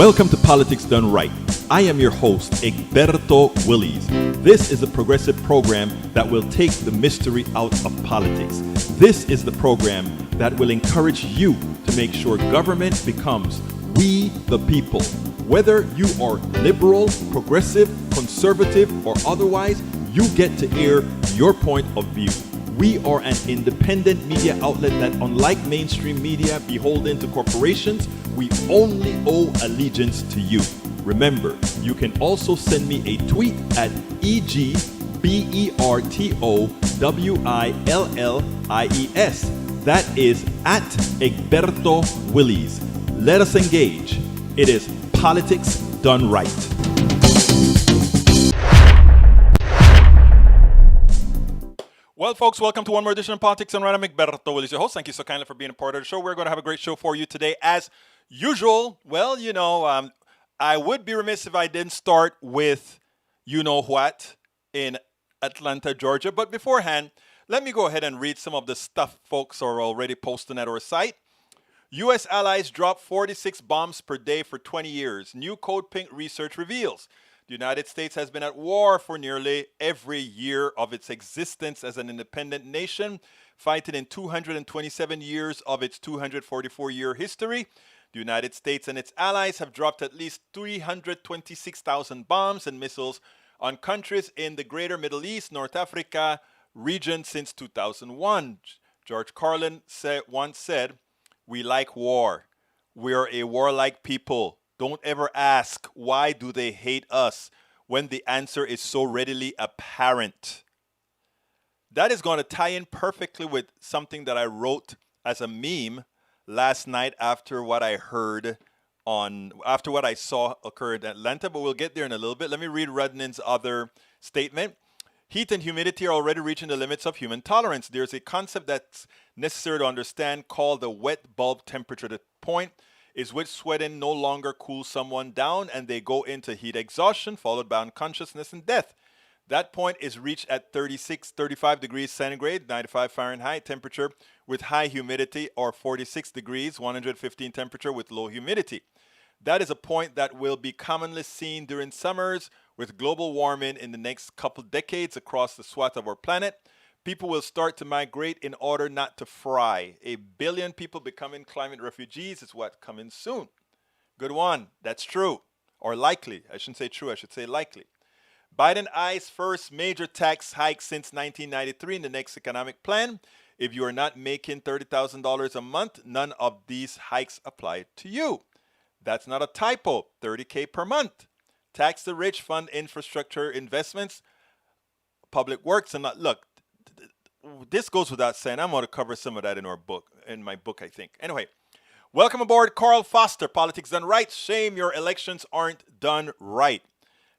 Welcome to Politics Done Right. I am your host, Egberto Willies. This is a progressive program that will take the mystery out of politics. This is the program that will encourage you to make sure government becomes we the people. Whether you are liberal, progressive, conservative, or otherwise, you get to air your point of view. We are an independent media outlet that, unlike mainstream media beholden to corporations, we only owe allegiance to you. Remember, you can also send me a tweet at EGBERTOWILLIES. That is at Egberto Willies. Let us engage. It is Politics Done Right. Well, folks, welcome to one more edition of Politics Done Right. I'm Egberto Willies, your host. Thank you so kindly for being a part of the show. We're going to have a great show for you today. As usual, well, I would be remiss if I didn't start with you-know-what in Atlanta, Georgia. But beforehand, let me go ahead and read some of the stuff folks are already posting at our site. U.S. allies drop 46 bombs per day for 20 years. New Code Pink research reveals. The United States has been at war for nearly every year of its existence as an independent nation, fighting in 227 years of its 244-year history. The United States and its allies have dropped at least 326,000 bombs and missiles on countries in the greater Middle East, North Africa region since 2001. George Carlin once said, "We like war. We're a warlike people. Don't ever ask, why do they hate us, when the answer is so readily apparent." That is going to tie in perfectly with something that I wrote as a meme last night after what I saw occur in Atlanta, but we'll get there in a little bit. Let me read Rudnin's other statement. Heat and humidity are already reaching the limits of human tolerance. There's a concept that's necessary to understand called the wet bulb temperature. The point is which sweating no longer cools someone down and they go into heat exhaustion followed by unconsciousness and death. That point is reached at 35 degrees centigrade, 95 Fahrenheit temperature with high humidity, or 46 degrees, 115 temperature with low humidity. That is a point that will be commonly seen during summers with global warming in the next couple decades across the swath of our planet. People will start to migrate in order not to fry. 1 billion people becoming climate refugees is what's coming soon. Good one. That's true. Or likely. I shouldn't say true. I should say likely. Biden eyes first major tax hike since 1993 in the next economic plan. If you are not making $30,000 a month, none of these hikes apply to you. That's not a typo. $30K per month. Tax the rich, fund infrastructure investments, public works, and not look. This goes without saying. I'm going to cover some of that in my book, I think. Anyway, welcome aboard, Carl Foster. Politics Done Right. Shame your elections aren't done right.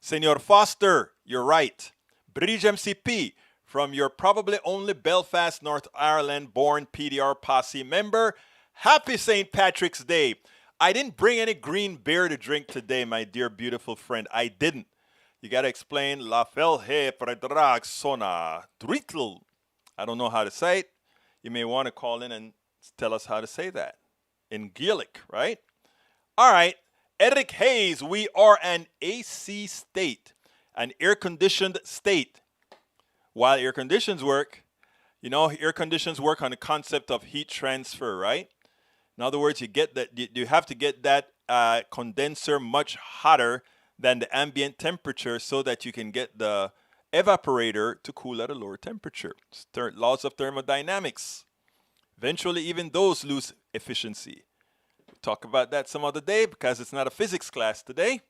Senor Foster, you're right. British MCP, from your probably only Belfast, North Ireland-born PDR posse member, happy St. Patrick's Day. I didn't bring any green beer to drink today, my dear beautiful friend. I didn't. You got to explain La Felhe Predrag Sona Dritl. I don't know how to say it. You may want to call in and tell us how to say that. In Gaelic, right? All right. Eric Hayes, we are an AC state, an air-conditioned state. While air conditions work, air conditions work on the concept of heat transfer, right? In other words, you have to get that condenser much hotter than the ambient temperature so that you can get the evaporator to cool at a lower temperature. Laws of thermodynamics. Eventually, even those lose efficiency. We'll talk about that some other day because it's not a physics class today.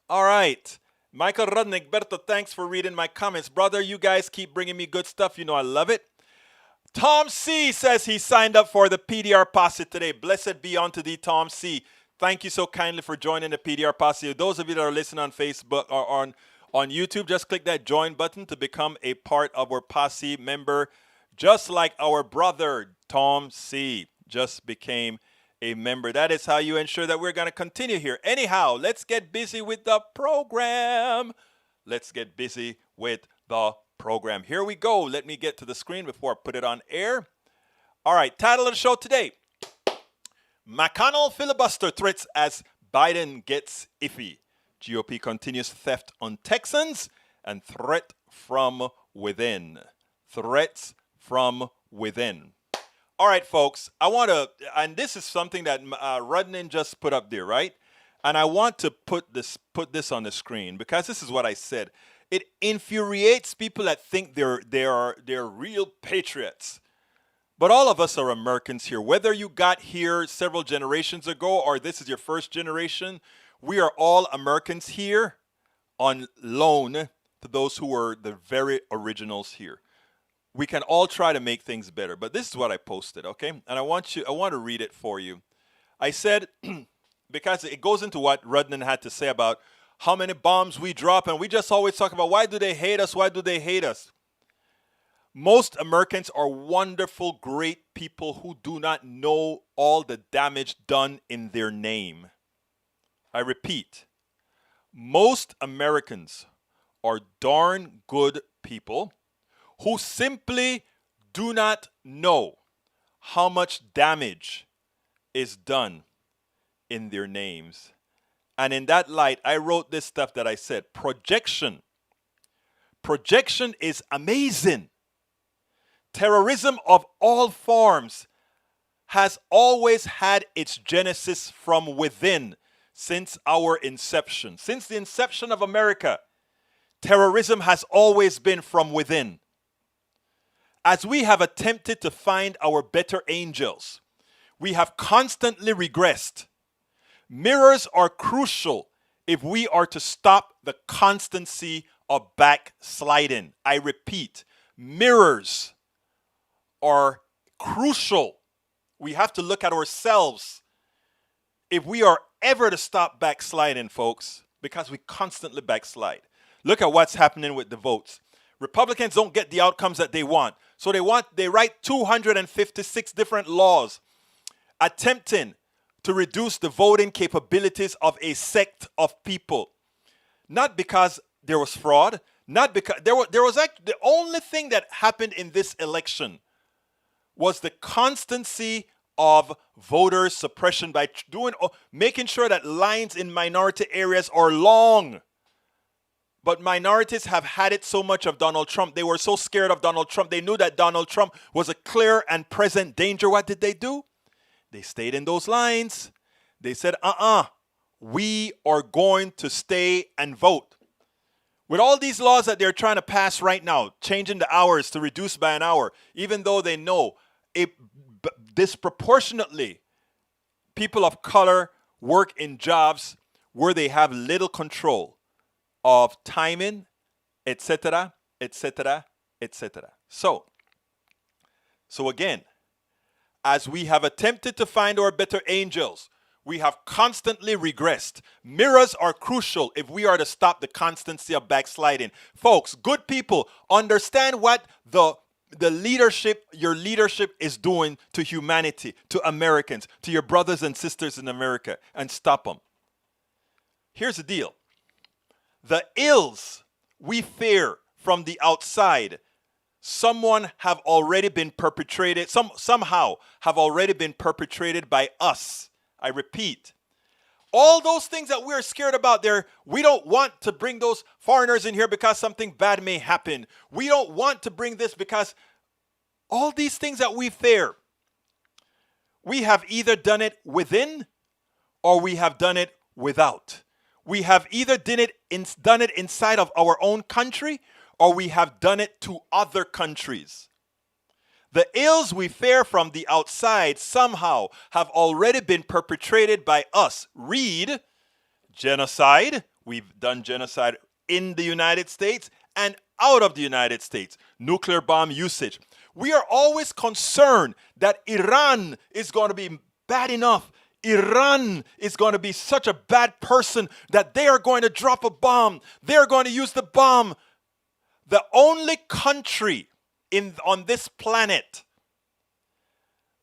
All right. Michael Rudnick, Berto, thanks for reading my comments. Brother, you guys keep bringing me good stuff. You know I love it. Tom C. says he signed up for the PDR Posse today. Blessed be unto thee, Tom C. Thank you so kindly for joining the PDR Posse. Those of you that are listening on Facebook or on YouTube, just click that join button to become a part of our posse member, just like our brother Tom C. just became a member. That is how you ensure that we're going to continue here. Anyhow, let's get busy with the program. Here we go. Let me get to the screen before I put it on air. All right, title of the show today: McConnell filibuster threats as Biden gets iffy. GOP continues theft on Texans and threat from within. Threats from within. All right, folks, I want to, and this is something that Rudnin just put up there, right? And I want to put this on the screen because this is what I said. It infuriates people that think they're real patriots. But all of us are Americans here. Whether you got here several generations ago or this is your first generation, we are all Americans here on loan to those who were the very originals here. We can all try to make things better, but this is what I posted, okay? And I want to read it for you. I said, because it goes into what Rudnin had to say about how many bombs we drop, and we just always talk about why do they hate us? Why do they hate us? Most Americans are wonderful, great people who do not know all the damage done in their name. I repeat, most Americans are darn good people who simply do not know how much damage is done in their names. And in that light, I wrote this stuff that I said. Projection is amazing. Terrorism of all forms has always had its genesis from within since our inception. Since the inception of America, terrorism has always been from within. As we have attempted to find our better angels, we have constantly regressed. Mirrors are crucial if we are to stop the constancy of backsliding. I repeat, mirrors are crucial. We have to look at ourselves if we are ever to stop backsliding, folks, because we constantly backslide. Look at what's happening with the votes. Republicans don't get the outcomes that they want. So they write 256 different laws attempting to reduce the voting capabilities of a sect of people. Not because there was fraud, not because there was actually the only thing that happened in this election was the constancy of voter suppression by making sure that lines in minority areas are long. But minorities have had it so much of Donald Trump. They were so scared of Donald Trump. They knew that Donald Trump was a clear and present danger. What did they do? They stayed in those lines. They said, we are going to stay and vote. With all these laws that they're trying to pass right now, changing the hours to reduce by an hour, even though they know it disproportionately people of color work in jobs where they have little control of timing, etc., etc., etc. So again, as we have attempted to find our better angels, we have constantly regressed. Mirrors are crucial if we are to stop the constancy of backsliding. Folks, good people, understand what your leadership is doing to humanity, to Americans, to your brothers and sisters in America, and stop them. Here's the deal. The ills we fear from the outside somehow have already been perpetrated by us. I repeat, all those things that we're scared about there, we don't want to bring those foreigners in here because something bad may happen. We don't want to bring this because all these things that we fear, we have either done it within or we have done it without. We have either done it inside of our own country or we have done it to other countries. The ills we fear from the outside somehow have already been perpetrated by us. Read genocide. We've done genocide in the United States and out of the United States. Nuclear bomb usage. We are always concerned that Iran is going to be bad enough. Iran is going to be such a bad person that they are going to drop a bomb. They're going to use the bomb. The only country on this planet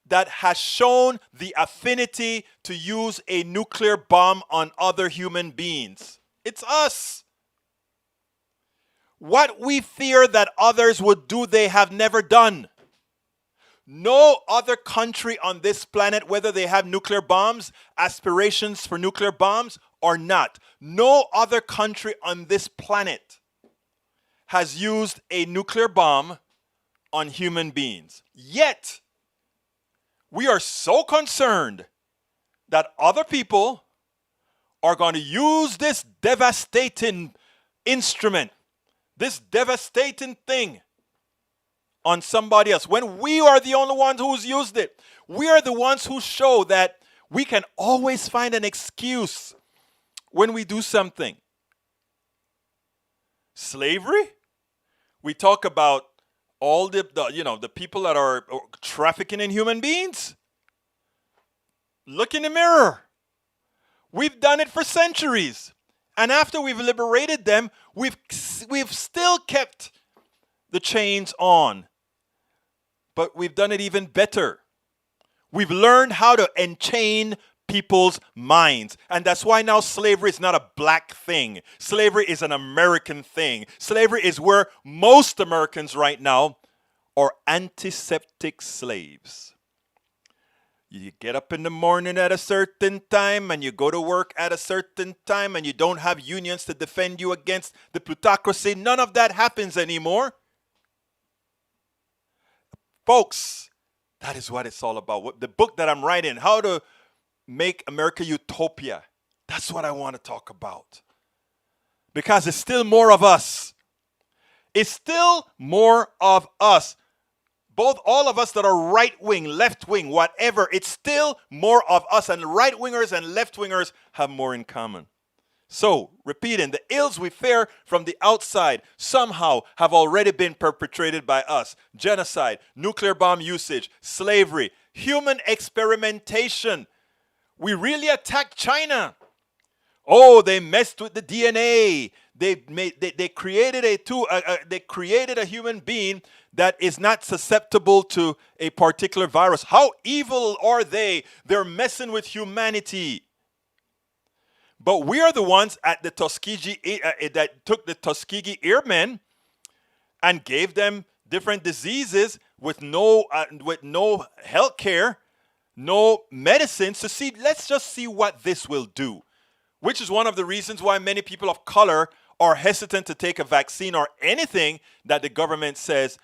that has shown the affinity to use a nuclear bomb on other human beings, it's us. What we fear that others would do, they have never done. No other country on this planet, whether they have nuclear bombs, aspirations for nuclear bombs or not, no other country on this planet has used a nuclear bomb on human beings. Yet, we are so concerned that other people are going to use this devastating instrument, this devastating thing on somebody else, when we are the only ones who's used it. We are the ones who show that we can always find an excuse when we do something. Slavery? We talk about all the people that are trafficking in human beings. Look in the mirror. We've done it for centuries. And after we've liberated them, we've still kept the chains on. But we've done it even better. We've learned how to enchain people's minds. And that's why now slavery is not a black thing. Slavery is an American thing. Slavery is where most Americans right now are antiseptic slaves. You get up in the morning at a certain time and you go to work at a certain time and you don't have unions to defend you against the plutocracy. None of that happens anymore. Folks, that is what it's all about. The book that I'm writing, How to Make America Utopia, that's what I want to talk about. Because it's still more of us. It's still more of us. Both all of us that are right-wing, left-wing, whatever, it's still more of us. And right-wingers and left-wingers have more in common. So, repeating, the ills we fear from the outside somehow have already been perpetrated by us. Genocide, nuclear bomb usage, slavery, human experimentation. We really attacked China. Oh, they messed with the DNA. They created a human being that is not susceptible to a particular virus. How evil are they? They're messing with humanity. But we are the ones at the Tuskegee that took the Tuskegee Airmen and gave them different diseases with no health care, no medicines to see. Let's just see what this will do, which is one of the reasons why many people of color are hesitant to take a vaccine or anything that the government says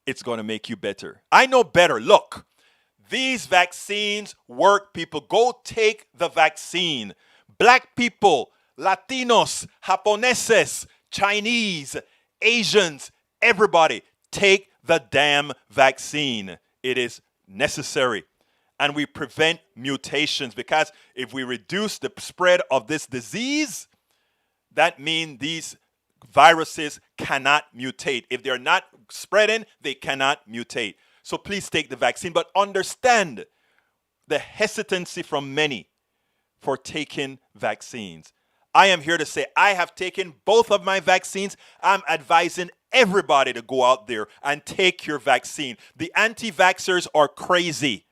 it's going to make you better. I know better. Look, these vaccines work, people. Go take the vaccine. Black people, Latinos, Japoneses, Chinese, Asians, everybody, take the damn vaccine. It is necessary. And we prevent mutations, because if we reduce the spread of this disease, that means these viruses cannot mutate. If they're not spreading, they cannot mutate. So please take the vaccine, but understand the hesitancy from many for taking vaccines. I am here to say I have taken both of my vaccines. I'm advising everybody to go out there and take your vaccine. The anti-vaxxers are crazy.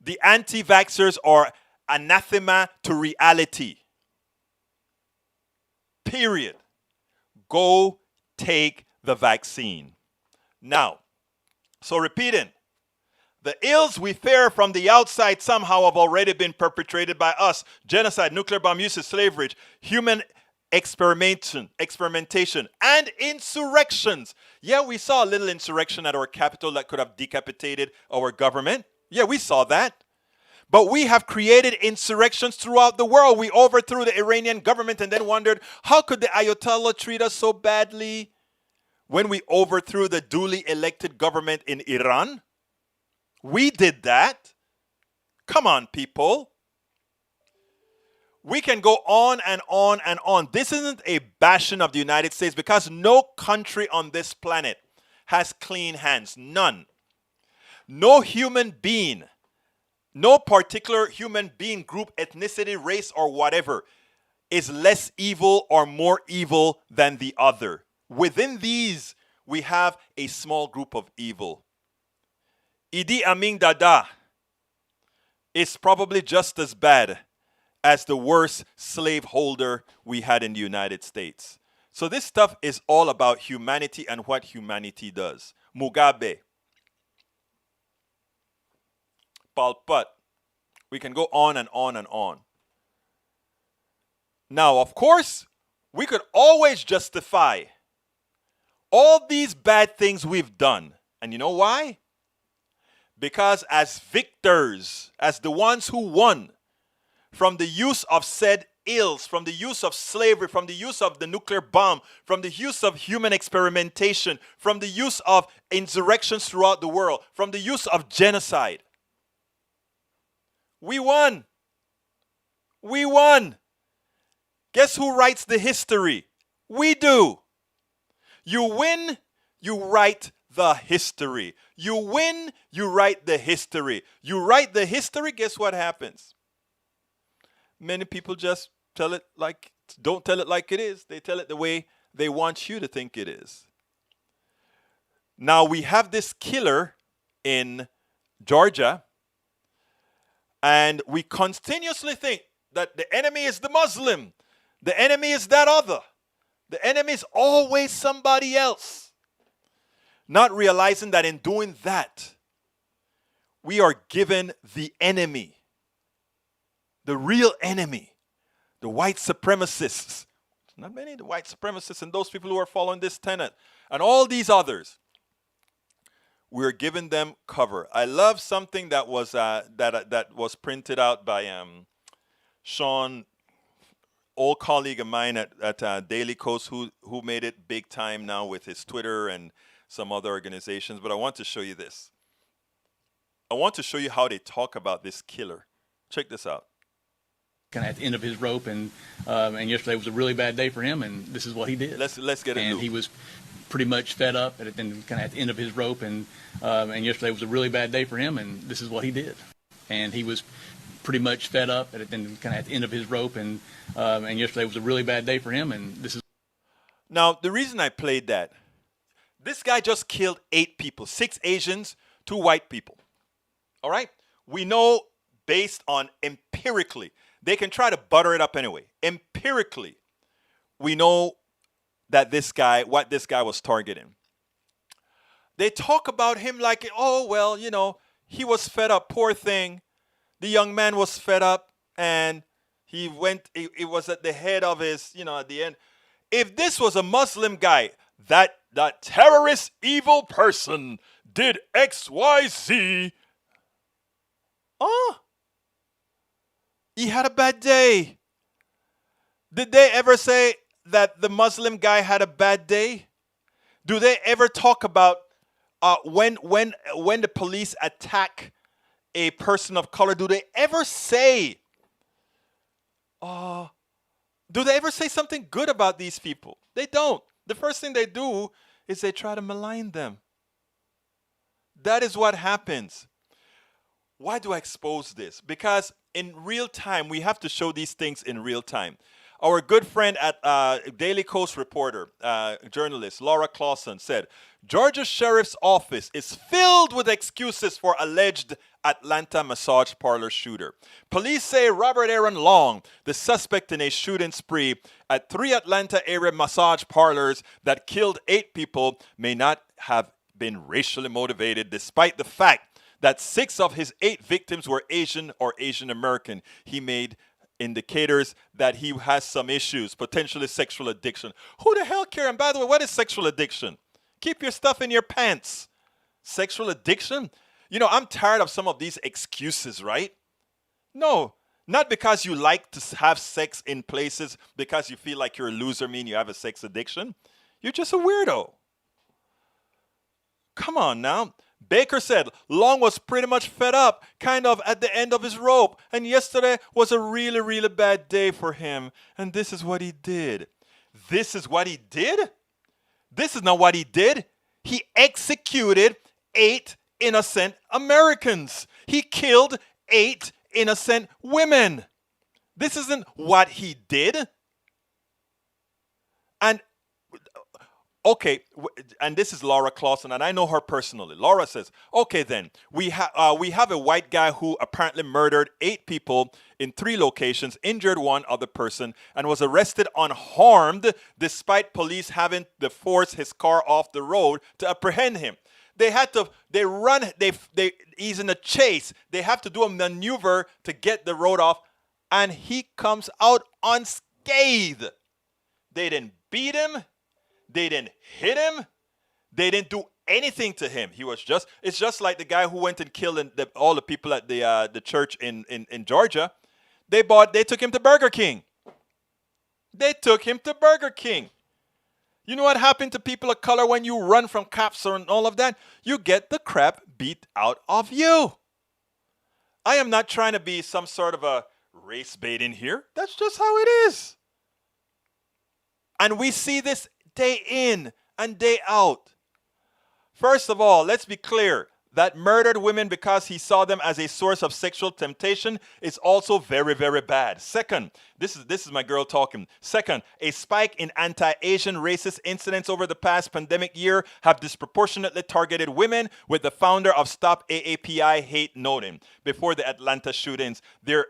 The anti-vaxxers are anathema to reality. Period. Go take the vaccine. Now, so repeating, the ills we fear from the outside somehow have already been perpetrated by us. Genocide, nuclear bomb usage, slavery, human experimentation, and insurrections. Yeah, we saw a little insurrection at our capital that could have decapitated our government. Yeah, we saw that. But we have created insurrections throughout the world. We overthrew the Iranian government and then wondered, how could the Ayatollah treat us so badly? When we overthrew the duly elected government in Iran, we did that. Come on, people. We can go on and on and on. This isn't a bashing of the United States, because no country on this planet has clean hands. None. No human being, no particular human being, group, ethnicity, race, or whatever, is less evil or more evil than the other. Within these, we have a small group of evil. Idi Amin Dada is probably just as bad as the worst slaveholder we had in the United States. So this stuff is all about humanity and what humanity does. Mugabe, palpat. We can go on and on and on. Now, of course, we could always justify all these bad things we've done. And you know why? Because as victors, as the ones who won from the use of said ills, from the use of slavery, from the use of the nuclear bomb, from the use of human experimentation, from the use of insurrections throughout the world, from the use of genocide. We won. We won. Guess who writes the history? We do. You win, you write the history. You win, you write the history. You write the history, guess what happens? Many people just don't tell it like it is. They tell it the way they want you to think it is. Now we have this killer in Georgia, and we continuously think that the enemy is the Muslim. The enemy is that other. The enemy is always somebody else. Not realizing that in doing that, we are given the enemy. The real enemy, the white supremacists. Not many, the white supremacists and those people who are following this tenet, and all these others. We're giving them cover. I love something that was that was printed out by Sean, old colleague of mine at Daily Kos, who made it big time now with his Twitter and some other organizations. But I want to show you this. I want to show you how they talk about this killer. Check this out. Kind of at the end of his rope, and yesterday was a really bad day for him, and this is what he did. Let's get it. And he was pretty much fed up at the end of his rope, and yesterday was a really bad day for him, and this is what he did. And he was pretty much fed up at the end of his rope, and yesterday was a really bad day for him, and this is. Now the reason I played that, this guy just killed 8 people, 6 Asians, 2 white people. All right, we know based on empirically. They can try to butter it up anyway. Empirically, we know that what this guy was targeting. They talk about him like, oh, well, he was fed up, poor thing. The young man was fed up, and he was at the head of his, at the end. If this was a Muslim guy, that terrorist evil person did X, Y, Z. He had a bad day. Did they ever say that the Muslim guy had a bad day? Do they ever talk about when the police attack a person of color? Do they ever say? Do they ever say something good about these people? They don't. The first thing they do is they try to malign them. That is what happens. Why do I expose this? Because in real time, we have to show these things in real time. Our good friend at Daily Kos reporter, journalist Laura Clausen said, Georgia Sheriff's Office is filled with excuses for alleged Atlanta massage parlor shooter. Police say Robert Aaron Long, the suspect in a shooting spree at 3 Atlanta area massage parlors that killed 8 people, may not have been racially motivated, despite the fact that 6 of his 8 victims were Asian or Asian American. He made indicators that he has some issues, potentially sexual addiction. Who the hell cares? And by the way, what is sexual addiction? Keep your stuff in your pants. Sexual addiction? I'm tired of some of these excuses, right? No, not because you like to have sex in places because you feel like you're a loser, mean you have a sex addiction. You're just a weirdo. Come on now. Baker said Long was pretty much fed up, kind of at the end of his rope, and yesterday was a really, really bad day for him, and this is what he did. This is what he did? This is not what he did. He executed 8 innocent Americans. He killed 8 innocent women. This isn't what he did. And okay, and this is Laura Clausen, and I know her personally. Laura says, okay then, we have a white guy who apparently murdered 8 people in 3 locations, injured 1 other person, and was arrested unharmed despite police having to force his car off the road to apprehend him. he's in a chase. They have to do a maneuver to get the road off, and he comes out unscathed. They didn't beat him. They didn't hit him. They didn't do anything to him. It's just like the guy who went and killed all the people at the church in Georgia. They took him to Burger King. They took him to Burger King. You know what happened to people of color when you run from cops and all of that? You get the crap beat out of you. I am not trying to be some sort of a race bait in here. That's just how it is. And we see this day in and day out. First of all, let's be clear that murdered women because he saw them as a source of sexual temptation is also very, very bad. Second, this is my girl talking. Second, a spike in anti-Asian racist incidents over the past pandemic year have disproportionately targeted women, with the founder of Stop AAPI Hate noting before the Atlanta shootings, there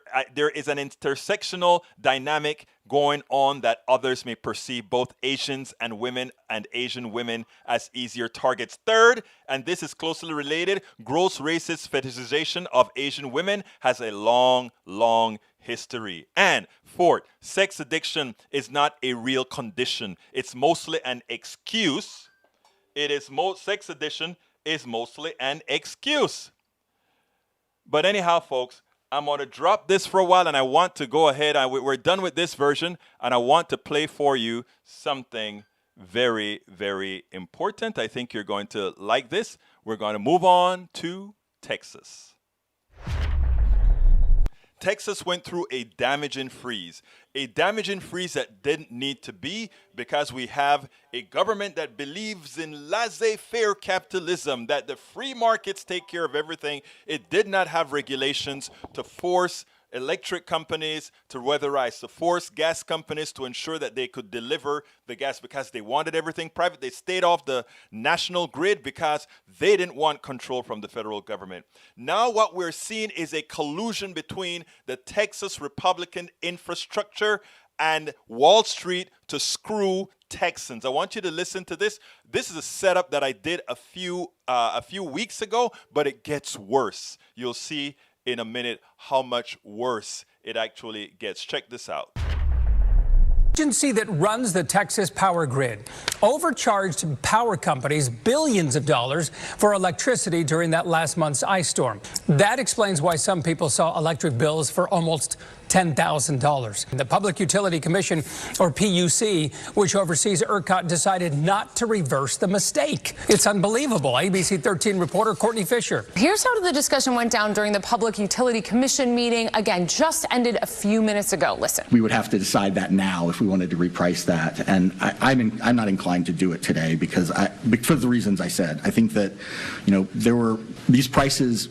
is an intersectional dynamic going on that others may perceive both Asians and Asian women as easier targets. Third, and this is closely related, gross racist fetishization of Asian women has a long, long history. And fourth, sex addiction is not a real condition. It's mostly an excuse. Sex addiction is mostly an excuse. But anyhow, folks, I'm going to drop this for a while, and I want to go ahead. We're done with this version, and I want to play for you something very, very important. I think you're going to like this. We're going to move on to Texas. Texas went through a damaging freeze that didn't need to be, because we have a government that believes in laissez-faire capitalism, that the free markets take care of everything. It did not have regulations to force electric companies to weatherize, to force gas companies to ensure that they could deliver the gas, because they wanted everything private. They stayed off the national grid because they didn't want control from the federal government. Now what we're seeing is a collusion between the Texas Republican infrastructure and Wall Street to screw Texans. I want you to listen to this. This is a setup that I did a few weeks ago, but it gets worse. You'll see in a minute how much worse it actually gets. Check this out. Agency that runs the Texas power grid overcharged power companies billions of dollars for electricity during that last month's ice storm. That explains why some people saw electric bills for almost $10,000. The Public Utility Commission, or PUC, which oversees ERCOT, decided not to reverse the mistake. It's unbelievable. ABC 13 reporter Courtney Fisher. Here's how the discussion went down during the Public Utility Commission meeting. Again, just ended a few minutes ago. Listen. We would have to decide that now if we wanted to reprice that. And I'm not inclined to do it today because for the reasons I said. I think that, there were these prices.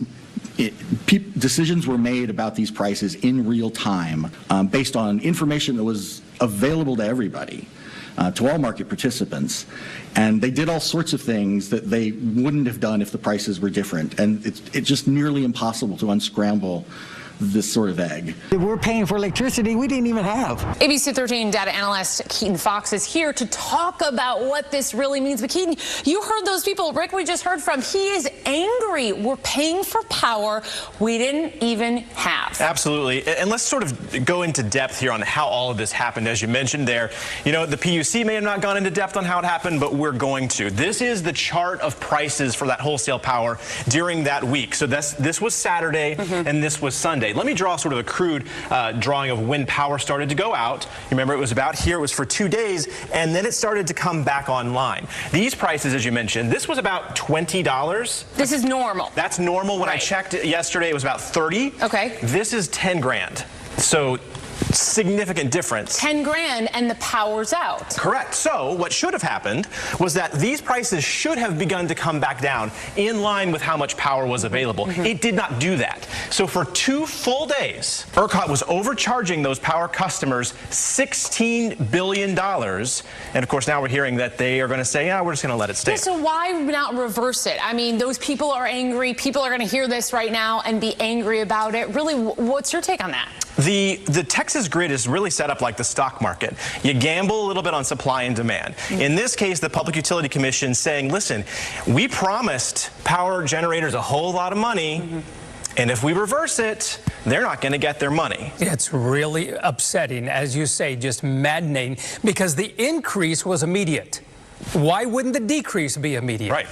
Decisions were made about these prices in real time based on information that was available to everybody, to all market participants. And they did all sorts of things that they wouldn't have done if the prices were different. And it's just nearly impossible to unscramble this sort of egg. We're paying for electricity we didn't even have. ABC 13 data analyst Keaton Fox is here to talk about what this really means. But Keaton, you heard those people Rick we just heard from. He is angry. We're paying for power we didn't even have. Absolutely. And let's sort of go into depth here on how all of this happened. As you mentioned there, the PUC may have not gone into depth on how it happened, but we're going to. This is the chart of prices for that wholesale power during that week. So this was Saturday and this was Sunday. Let me draw sort of a crude drawing of when power started to go out. You remember, it was about here. It was for 2 days, and then it started to come back online. These prices, as you mentioned, this was about $20. This is normal. That's normal. When I checked it yesterday, it was about 30. Okay. This is 10 grand. So significant difference. 10 grand and the power's out. Correct. So what should have happened was that these prices should have begun to come back down in line with how much power was available. It did not do that. So for 2 full days, ERCOT was overcharging those power customers $16 billion. And of course, now we're hearing that they are going to say, yeah, we're just going to let it stay. Yeah, so why not reverse it? I mean, those people are angry. People are going to hear this right now and be angry about it. Really, what's your take on that? The Texas grid is really set up like the stock market. You gamble a little bit on supply and demand. In this case, the Public Utility Commission saying, listen, we promised power generators a whole lot of money, and if we reverse it, they're not going to get their money. It's really upsetting, as you say, just maddening, because the increase was immediate. Why wouldn't the decrease be immediate? Right.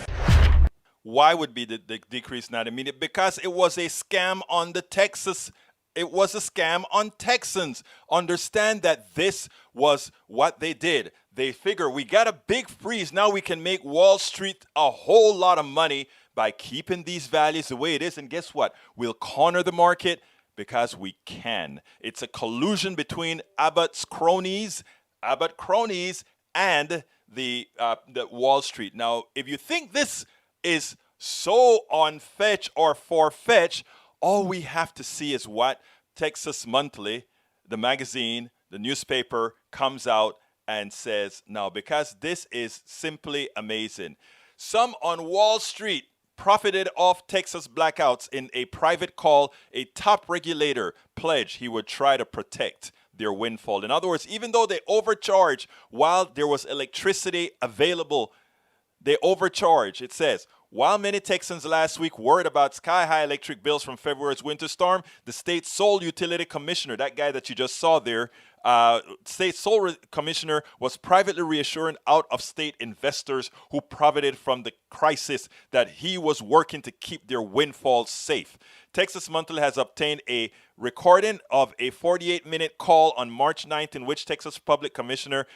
Why would be the decrease not immediate? Because it was a scam on the Texas. It was a scam on Texans. Understand that this was what they did. They figure we got a big freeze. Now we can make Wall Street a whole lot of money by keeping these values the way it is. And guess what? We'll corner the market because we can. It's a collusion between Abbott cronies, and the Wall Street. Now, if you think this is so on-fetch or far-fetched, all we have to see is what Texas Monthly, the magazine, the newspaper, comes out and says, now, because this is simply amazing. Some on Wall Street profited off Texas blackouts. In a private call, a top regulator pledged he would try to protect their windfall. In other words, even though they overcharged while there was electricity available, they overcharged. It says, while many Texans last week worried about sky-high electric bills from February's winter storm, the state's sole utility commissioner, that guy that you just saw there, state sole commissioner was privately reassuring out-of-state investors who profited from the crisis that he was working to keep their windfalls safe. Texas Monthly has obtained a recording of a 48-minute call on March 9th in which Texas Public Commissioner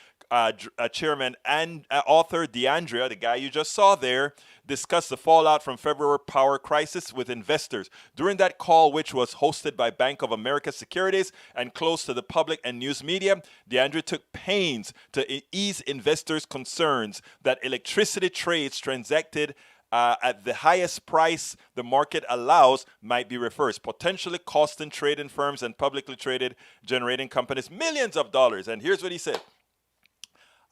Chairman and author DeAndrea, the guy you just saw there, discussed the fallout from February power crisis with investors. During that call, which was hosted by Bank of America Securities and close to the public and news media, DeAndrea took pains to ease investors' concerns that electricity trades transacted at the highest price the market allows might be reversed, potentially costing trading firms and publicly traded generating companies millions of dollars. And here's what he said.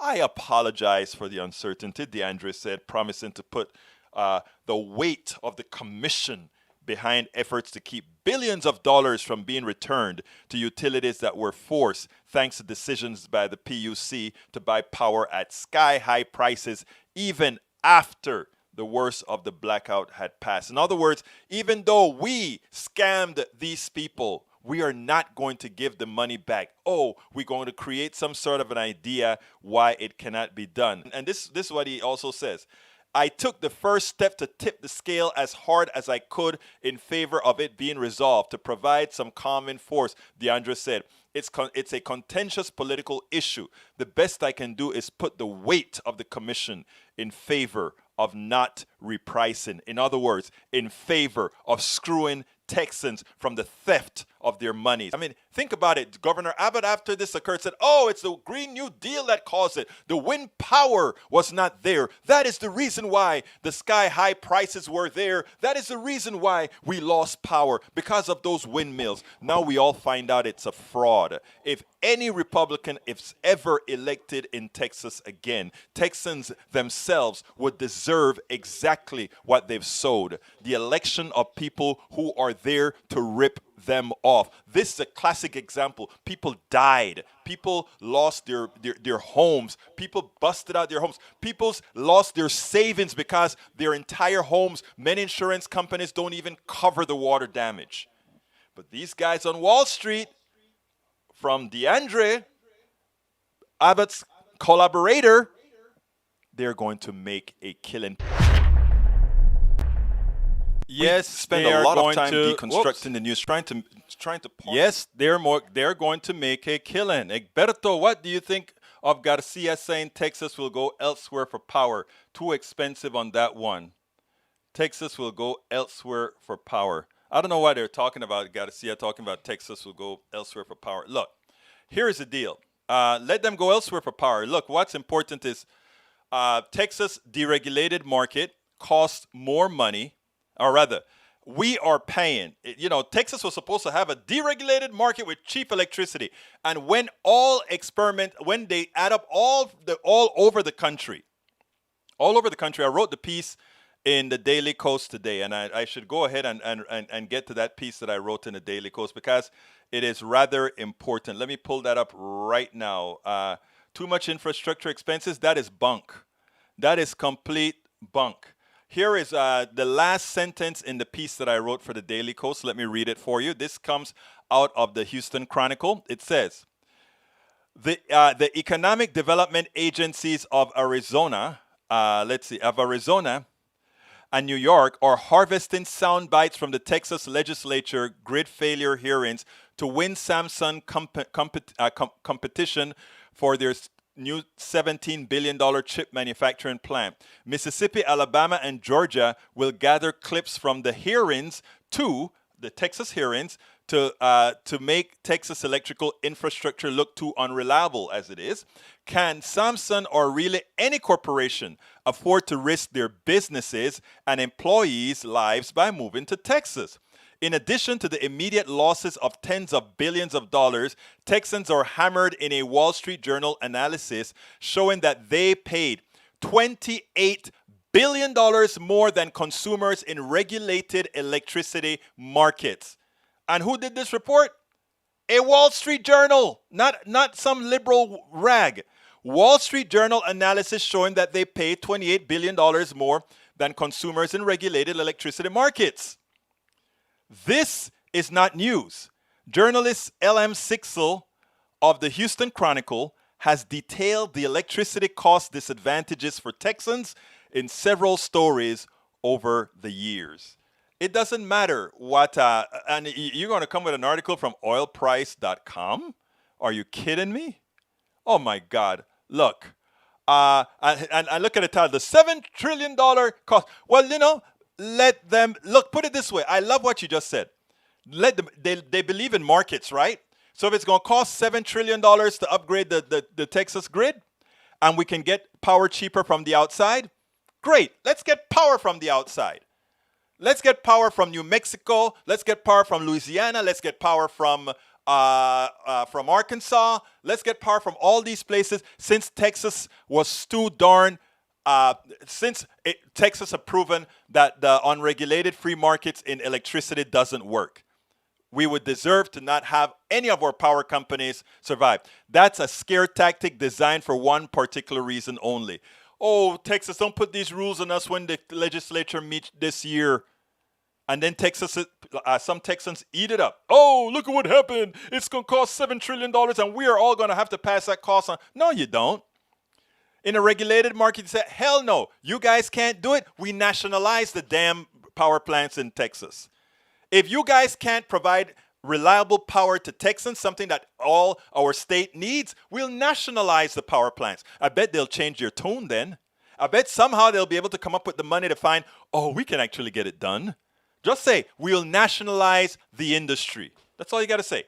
I apologize for the uncertainty, DeAndre said, promising to put the weight of the commission behind efforts to keep billions of dollars from being returned to utilities that were forced thanks to decisions by the PUC to buy power at sky-high prices even after the worst of the blackout had passed. In other words, even though we scammed these people, we are not going to give the money back. Oh, we're going to create some sort of an idea why it cannot be done. And this is what he also says. I took the first step to tip the scale as hard as I could in favor of it being resolved to provide some calming force, DeAndre said. It's a contentious political issue. The best I can do is put the weight of the commission in favor of not repricing. In other words, in favor of screwing Texans from the theft of their money. I mean, think about it. Governor Abbott, after this occurred, said, oh, it's the Green New Deal that caused it. The wind power was not there. That is the reason why the sky-high prices were there. That is the reason why we lost power, because of those windmills. Now we all find out it's a fraud. If any Republican is ever elected in Texas again, Texans themselves would deserve exactly what they've sowed. The election of people who are there to rip them off. This is a classic example. People died. People lost their homes. People busted out their homes. People lost their savings because their entire homes, many insurance companies don't even cover the water damage. But these guys on Wall Street, from DeAndre, Abbott's collaborator, they're going to make a killing. Yes, spend a lot of time deconstructing the news, trying to. Yes, they're going to make a killing. Egberto, what do you think of Garcia saying Texas will go elsewhere for power? Too expensive on that one. Texas will go elsewhere for power. I don't know why they're talking about Garcia talking about Texas will go elsewhere for power. Look, here's the deal. Let them go elsewhere for power. Look, what's important is Texas deregulated market costs more money. Or rather, we are paying. You know, Texas was supposed to have a deregulated market with cheap electricity. And when they add up all over the country, I wrote the piece in the Daily Kos today, and I should go ahead and get to that piece that I wrote in the Daily Kos because it is rather important. Let me pull that up right now. Too much infrastructure expenses, that is bunk. That is complete bunk. Here is the last sentence in the piece that I wrote for the Daily Kos. Let me read it for you. This comes out of the Houston Chronicle. It says, the economic development agencies of Arizona, Arizona and New York are harvesting sound bites from the Texas legislature grid failure hearings to win Samsung competition for their new $17 billion chip manufacturing plant. Mississippi, Alabama, and Georgia will gather clips from the hearings the Texas hearings to make Texas electrical infrastructure look too unreliable as it is. Can Samsung or really any corporation afford to risk their businesses and employees' lives by moving to Texas? In addition to the immediate losses of tens of billions of dollars, Texans are hammered in a Wall Street Journal analysis showing that they paid $28 billion more than consumers in regulated electricity markets. And who did this report? A Wall Street Journal, not some liberal rag. Wall Street Journal analysis showing that they paid $28 billion more than consumers in regulated electricity markets. This is not news. Journalist L.M. Sixel of the Houston Chronicle has detailed the electricity cost disadvantages for Texans in several stories over the years. It doesn't matter what, and you're going to come with an article from oilprice.com? Are you kidding me? Oh my God. Look, and look at the title, the $7 trillion cost. Well, let them, look, put it this way. I love what you just said. Let them, they believe in markets, right? So if it's going to cost $7 trillion to upgrade the Texas grid, and we can get power cheaper from the outside, great. Let's get power from the outside. Let's get power from New Mexico. Let's get power from Louisiana. Let's get power from Arkansas. Let's get power from all these places. Since Texas was too darn, Texas have proven that the unregulated free markets in electricity doesn't work. We would deserve to not have any of our power companies survive. That's a scare tactic designed for one particular reason only. Oh, Texas, don't put these rules on us when the legislature meets this year. And then some Texans eat it up. Oh, look at what happened. It's going to cost $7 trillion and we are all going to have to pass that cost on. No, you don't. In a regulated market, you say, hell no, you guys can't do it. We nationalize the damn power plants in Texas. If you guys can't provide reliable power to Texans, something that all our state needs, we'll nationalize the power plants. I bet they'll change their tune then. I bet somehow they'll be able to come up with the money to find, oh, we can actually get it done. Just say, we'll nationalize the industry. That's all you got to say.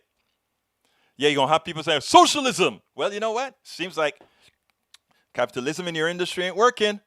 Yeah, you're going to have people saying, socialism. Well, you know what? Seems like capitalism in your industry ain't working.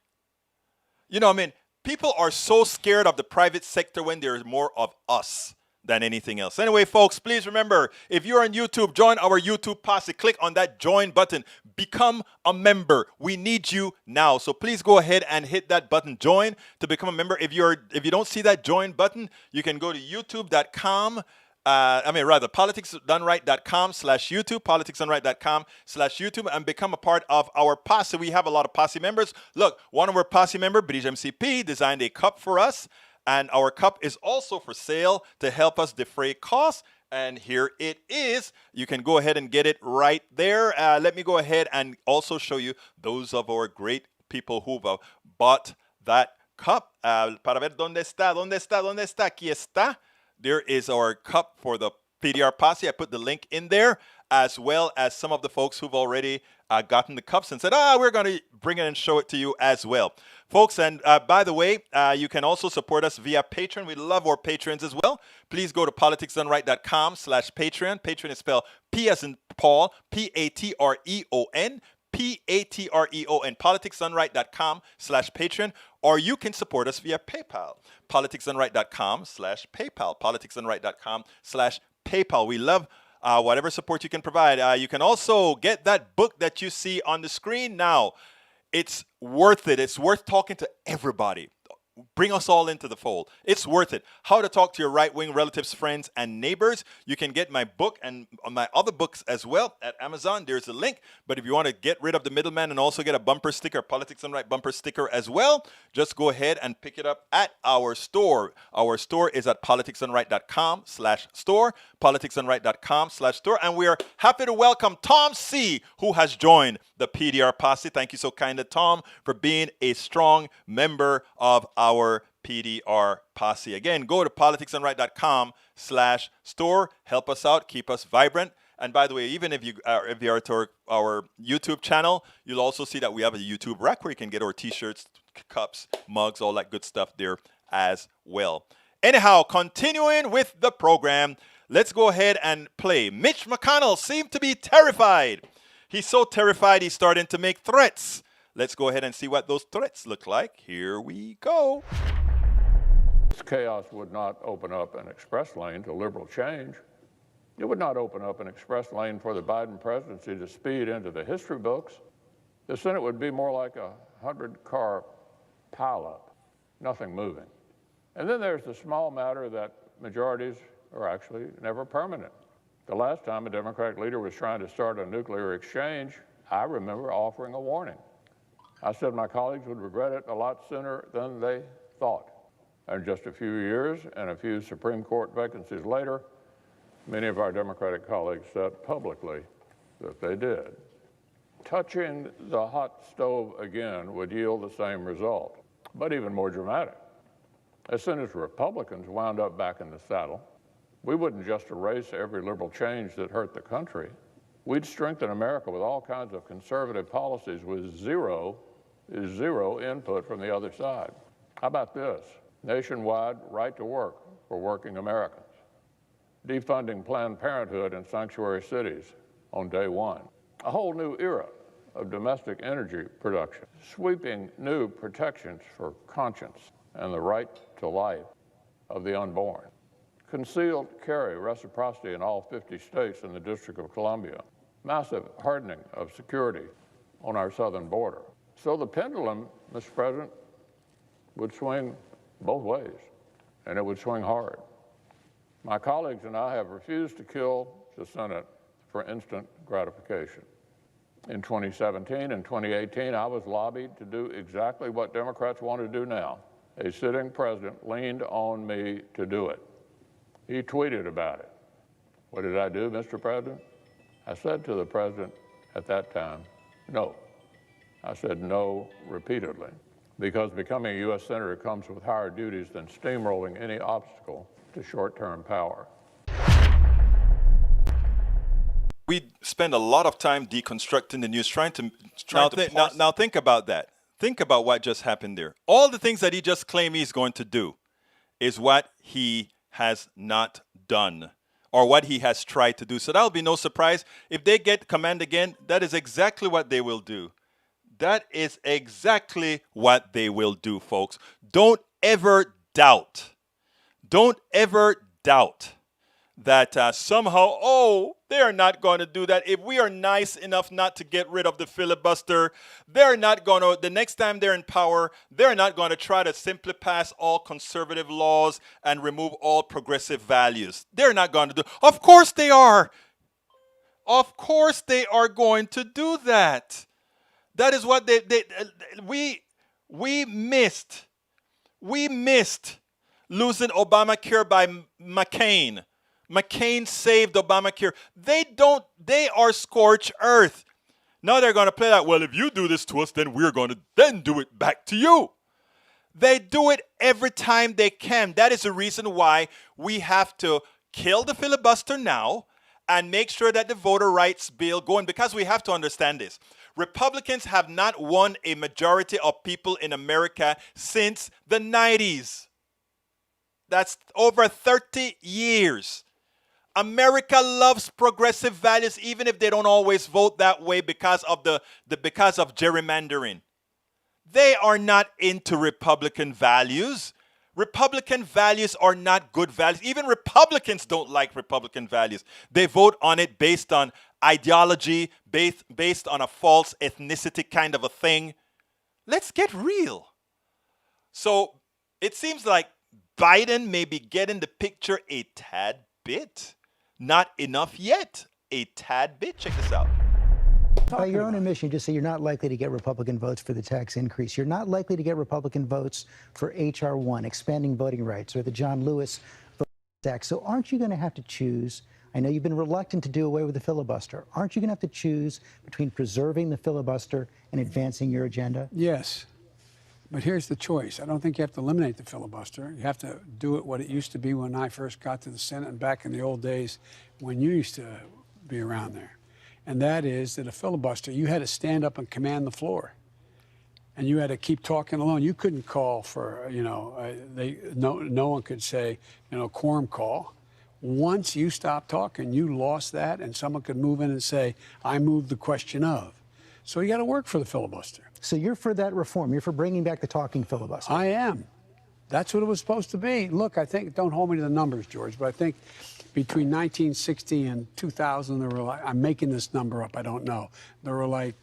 People are so scared of the private sector when there's more of us than anything else. Anyway, folks, please remember, if you're on YouTube, join our YouTube posse. Click on that join button. Become a member. We need you now. So please go ahead and hit that button, join, to become a member. If you don't see that join button, you can go to youtube.com. politicsdoneright.com/YouTube, politicsdoneright.com/YouTube, and become a part of our posse. We have a lot of posse members. Look, one of our posse members, British MCP, designed a cup for us. And our cup is also for sale to help us defray costs. And here it is. You can go ahead and get it right there. Let me go ahead and also show you those of our great people who've bought that cup. Para ver dónde está. Aquí está. There is our cup for the PDR Posse. I put the link in there, as well as some of the folks who've already gotten the cups and said, we're going to bring it and show it to you as well. Folks, and by the way, you can also support us via Patreon. We love our patrons as well. Please go to politicsdoneright.com/Patreon. Patreon is spelled P as in Paul, Patreon, Patreon, politicsdoneright.com/Patreon, or you can support us via PayPal, politicsdoneright.com/PayPal, politicsdoneright.com/PayPal. We love whatever support you can provide. You can also get that book that you see on the screen now. It's worth it. It's worth talking to everybody. bring us all into the fold. It's worth it. How to Talk to Your Right-Wing Relatives, Friends, and Neighbors. You can get my book and my other books as well at Amazon. There's a link. But if you want to get rid of the middleman and also get a bumper sticker, Politics Done Right bumper sticker as well, just go ahead and pick it up at our store. Our store is at politicsdoneright.com/store, politicsdoneright.com/store. And we are happy to welcome Tom C., who has joined the PDR posse. Thank you so kind of Tom for being a strong member of our PDR posse. Again, go to politicsdoneright.com/store. Help us out. Keep us vibrant. And by the way, even if you are to our YouTube channel, you'll also see that we have a YouTube rack where you can get our T-shirts, cups, mugs, all that good stuff there as well. Anyhow, continuing with the program, let's go ahead and play. Mitch McConnell seemed to be terrified. He's so terrified he's starting to make threats. Let's go ahead and see what those threats look like. Here we go. This chaos would not open up an express lane to liberal change. It would not open up an express lane for the Biden presidency to speed into the history books. The Senate would be more like a 100-car pileup, nothing moving. And then there's the small matter that majorities are actually never permanent. The last time a Democratic leader was trying to start a nuclear exchange, I remember offering a warning. I said my colleagues would regret it a lot sooner than they thought. And just a few years and a few Supreme Court vacancies later, many of our Democratic colleagues said publicly that they did. Touching the hot stove again would yield the same result, but even more dramatic. As soon as Republicans wound up back in the saddle, we wouldn't just erase every liberal change that hurt the country. We'd strengthen America with all kinds of conservative policies with zero input from the other side. How about this? Nationwide right to work for working Americans. Defunding Planned Parenthood in sanctuary cities on day one. A whole new era of domestic energy production. Sweeping new protections for conscience and the right to life of the unborn. Concealed carry reciprocity in all 50 states and the District of Columbia. Massive hardening of security on our southern border. So the pendulum, Mr. President, would swing both ways, and it would swing hard. My colleagues and I have refused to kill the Senate for instant gratification. In 2017 and 2018, I was lobbied to do exactly what Democrats want to do now. A sitting president leaned on me to do it. He tweeted about it. What did I do, Mr. President? I said to the president at that time, no. I said no repeatedly, because becoming a U.S. Senator comes with higher duties than steamrolling any obstacle to short-term power. We spend a lot of time deconstructing the news, now think about that. Think about what just happened there. All the things that he just claimed he's going to do is what he has not done, or what he has tried to do. So that'll be no surprise. If they get command again, that is exactly what they will do. That is exactly what they will do, folks. Don't ever doubt. Don't ever doubt that somehow, they're not going to do that. If we are nice enough not to get rid of the filibuster, they're not going to, the next time they're in power, they're not going to try to simply pass all conservative laws and remove all progressive values. They're not going to do. Of course they are. Of course they are going to do that. That is what we missed. We missed losing Obamacare by McCain. McCain saved Obamacare. They are scorched earth. Now they're going to play that, well, if you do this to us, then we're going to then do it back to you. They do it every time they can. That is the reason why we have to kill the filibuster now and make sure that the voter rights bill going, because we have to understand this. Republicans have not won a majority of people in America since the 90s. That's over 30 years. America loves progressive values, even if they don't always vote that way because of because of gerrymandering. They are not into Republican values. Republican values are not good values. Even Republicans don't like Republican values. They vote on it based on ideology, based on a false ethnicity kind of a thing. Let's get real. So It seems like Biden may be getting the picture a tad bit. Not enough yet. A tad bit. Check this out. By your own admission, you just say you're not likely to get Republican votes for the tax increase. You're not likely to get Republican votes for H.R. 1, expanding voting rights, or the John Lewis voting tax. So aren't you going to have to choose? I know you've been reluctant to do away with the filibuster. Aren't you going to have to choose between preserving the filibuster and advancing your agenda? Yes. But here's the choice. I don't think you have to eliminate the filibuster. You have to do it what it used to be when I first got to the Senate and back in the old days when you used to be around there. And that is that a filibuster, you had to stand up and command the floor. And you had to keep talking alone. You couldn't call for, no one could say, quorum call. Once you stopped talking, you lost that, and someone could move in and say, I moved the question of. So you got to work for the filibuster. So you're for that reform. You're for bringing back the talking filibuster. I am. That's what it was supposed to be. Look, I think, don't hold me to the numbers, George, but I think between 1960 and 2000, there were like, I'm making this number up, I don't know. There were like,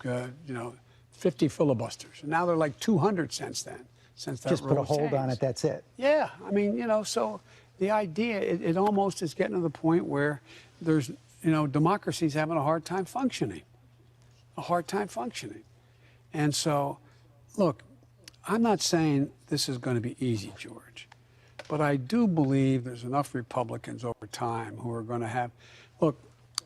50 filibusters. And now they're like 200 since then, since that Just put a hold changed. on it, that's it. Yeah, I mean, so the idea, it almost is getting to the point where there's, democracy's having a hard time functioning. And so, look, I'm not saying this is going to be easy, George, but I do believe there's enough Republicans over time who are going to have, look,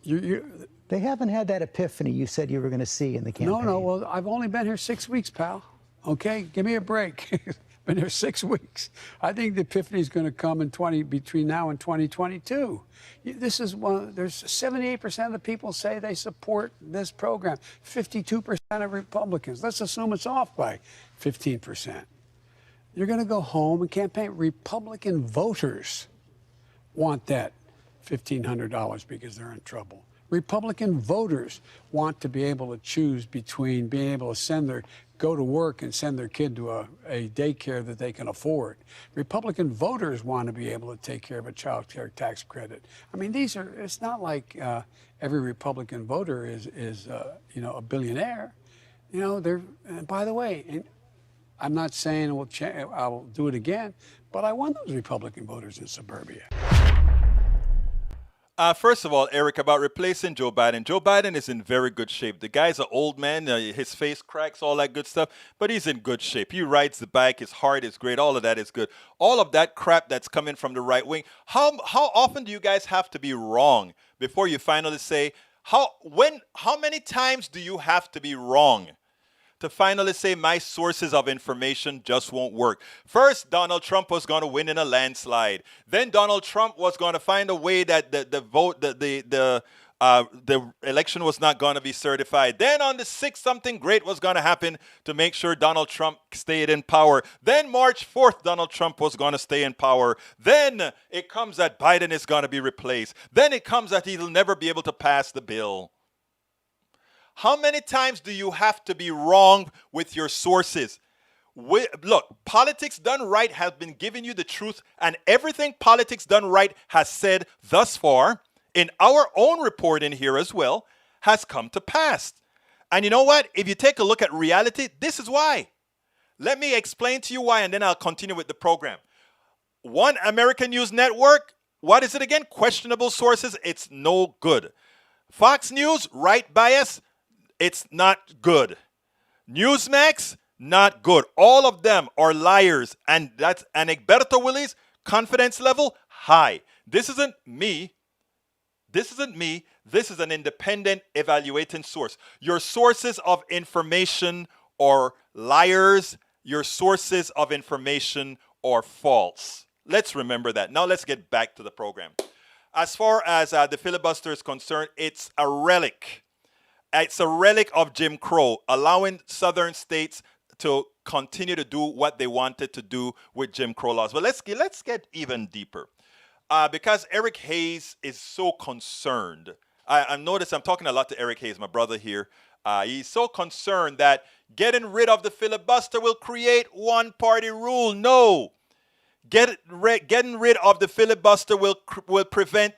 they haven't had that epiphany you said you were going to see in the campaign. No, well, I've only been here 6 weeks, pal. Okay, give me a break. Been here 6 weeks. I think the epiphany is going to come between now and 2022. This is there's 78% of the people say they support this program. 52% of Republicans. Let's assume it's off by 15%. You're going to go home and campaign. Republican voters want that $1,500 because they're in trouble. Republican voters want to be able to choose between being able to go to work and send their kid to a daycare that they can afford. Republican voters want to be able to take care of a child care tax credit. I mean, it's not like every Republican voter is a billionaire. And by the way, I'm not saying I'll do it again, but I want those Republican voters in suburbia. First of all, Eric, about replacing Joe Biden. Joe Biden is in very good shape. The guy's an old man. His face cracks, all that good stuff. But he's in good shape. He rides the bike. His heart is great. All of that is good. All of that crap that's coming from the right wing. How often do you guys have to be wrong before you finally say, how many times do you have to be wrong to finally say my sources of information just won't work? First, Donald Trump was going to win in a landslide. Then Donald Trump was going to find a way that the election was not going to be certified. Then on the 6th, something great was going to happen to make sure Donald Trump stayed in power. Then March 4th, Donald Trump was going to stay in power. Then it comes that Biden is going to be replaced. Then it comes that he'll never be able to pass the bill. How many times do you have to be wrong with your sources? Look, politics done right has been giving you the truth, and everything politics done right has said thus far, in our own reporting here as well, has come to pass. And you know what? If you take a look at reality, this is why. Let me explain to you why, and then I'll continue with the program. One American News Network, what is it again? Questionable sources, it's no good. Fox News, right bias, it's not good. Newsmax, not good. All of them are liars. And that's Egberto Willis, confidence level, high. This isn't me. This is an independent evaluating source. Your sources of information are liars. Your sources of information are false. Let's remember that. Now let's get back to the program. As far as the filibuster is concerned, it's a relic. It's a relic of Jim Crow, allowing southern states to continue to do what they wanted to do with Jim Crow laws. But let's get even deeper. Because Eric Hayes is so concerned. I've noticed I'm talking a lot to Eric Hayes, my brother here. He's so concerned that getting rid of the filibuster will create one-party rule. No. Getting rid of the filibuster will prevent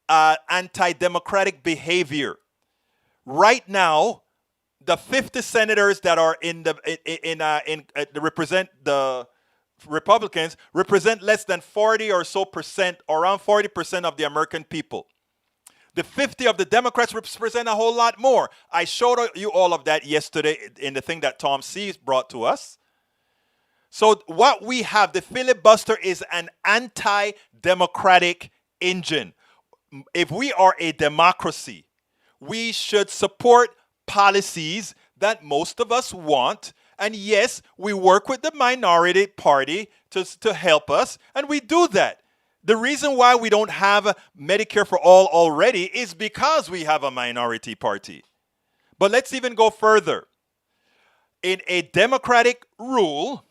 anti-democratic behavior. Right now, the 50 senators that are represent the Republicans represent less than 40 or so percent, or around 40% of the American people. The 50 of the Democrats represent a whole lot more. I showed you all of that yesterday in the thing that Tom C. brought to us. So what we have, the filibuster, is an anti-democratic engine. If we are a democracy, we should support policies that most of us want. And yes, we work with the minority party to help us, and we do that. The reason why we don't have Medicare for all already is because we have a minority party. But let's even go further. In a democratic rule,